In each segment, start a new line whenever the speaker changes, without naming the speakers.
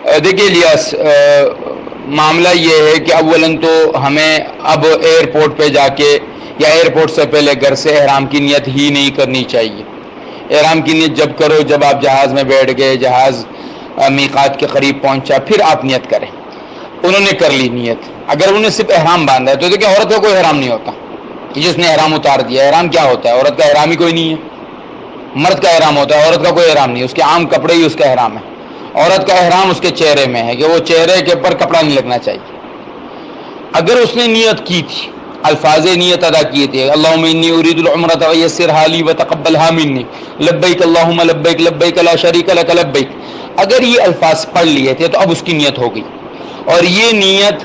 دیکھیے الیاس، معاملہ یہ ہے کہ اولاً تو ہمیں اب ایئرپورٹ پہ جا کے یا ایئرپورٹ سے پہلے گھر سے احرام کی نیت ہی نہیں کرنی چاہیے. احرام کی نیت جب کرو جب آپ جہاز میں بیٹھ گئے، جہاز میقات کے قریب پہنچا، پھر آپ نیت کریں. انہوں نے کر لی نیت. اگر انہوں نے صرف احرام باندھا ہے تو دیکھیں عورت کا کوئی احرام نہیں ہوتا. جس نے احرام اتار دیا، احرام کیا ہوتا ہے؟ عورت کا احرام ہی کوئی نہیں ہے. مرد کا احرام ہوتا ہے، عورت کا کوئی احرام نہیں. اس کے عام کپڑے ہی اس کا احرام ہے. عورت کا احرام اس کے چہرے میں ہے کہ وہ چہرے کے اوپر کپڑا نہیں لگنا چاہیے. اگر اس نے نیت کی تھی، الفاظ نیت ادا کیے تھے، اللہم انی ارید العمرۃ ویسرھا لی وتقبلھا منی لبیک اللہم لبیک لبیک لا شریک لک لبیک، اگر یہ الفاظ پڑھ لیے تھے تو اب اس کی نیت ہو گئی. اور یہ نیت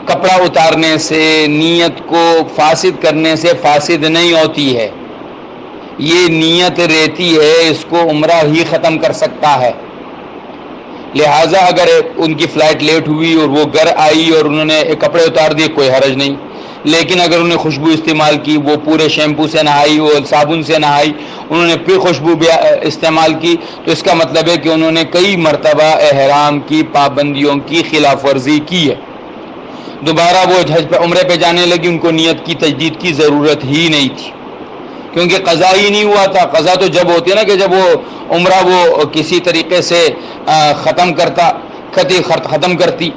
کپڑا اتارنے سے، نیت کو فاسد کرنے سے فاسد نہیں ہوتی ہے. یہ نیت رہتی ہے، اس کو عمرہ ہی ختم کر سکتا ہے. لہٰذا اگر ان کی فلائٹ لیٹ ہوئی اور وہ گھر آئی اور انہوں نے کپڑے اتار دیے، کوئی حرج نہیں. لیکن اگر انہوں نے خوشبو استعمال کی، وہ پورے شیمپو سے نہائی، وہ صابن سے نہائی، انہوں نے پھر خوشبو بھی استعمال کی، تو اس کا مطلب ہے کہ انہوں نے کئی مرتبہ احرام کی پابندیوں کی خلاف ورزی کی ہے. دوبارہ وہ حج پہ عمرے پہ جانے لگی، ان کو نیت کی تجدید کی ضرورت ہی نہیں تھی، کیونکہ قضا ہی نہیں ہوا تھا. قضا تو جب ہوتی ہے نا کہ جب وہ عمرہ وہ کسی طریقے سے ختم کرتی،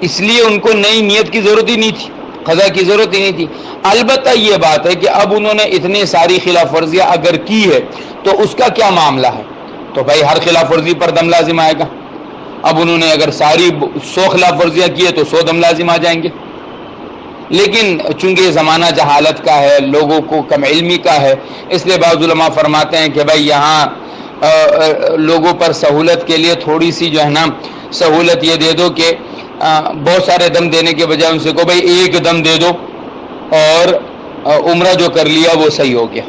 اس لیے ان کو نئی نیت کی ضرورت ہی نہیں تھی، قضا کی ضرورت ہی نہیں تھی. البتہ یہ بات ہے کہ اب انہوں نے اتنی ساری خلاف ورزیاں اگر کی ہے تو اس کا کیا معاملہ ہے؟ تو بھائی ہر خلاف ورزی پر دم لازم آئے گا. اب انہوں نے اگر ساری 100 خلاف ورزیاں کی ہے تو 100 دم لازم آ جائیں گے. لیکن چونکہ زمانہ جہالت کا ہے، لوگوں کو کم علمی کا ہے، اس لیے بعض علماء فرماتے ہیں کہ بھائی یہاں لوگوں پر سہولت کے لیے تھوڑی سی جو ہے نا سہولت یہ دے دو کہ بہت سارے دم دینے کے بجائے ان سے کو بھائی ایک دم دے دو اور عمرہ جو کر لیا وہ صحیح ہو گیا.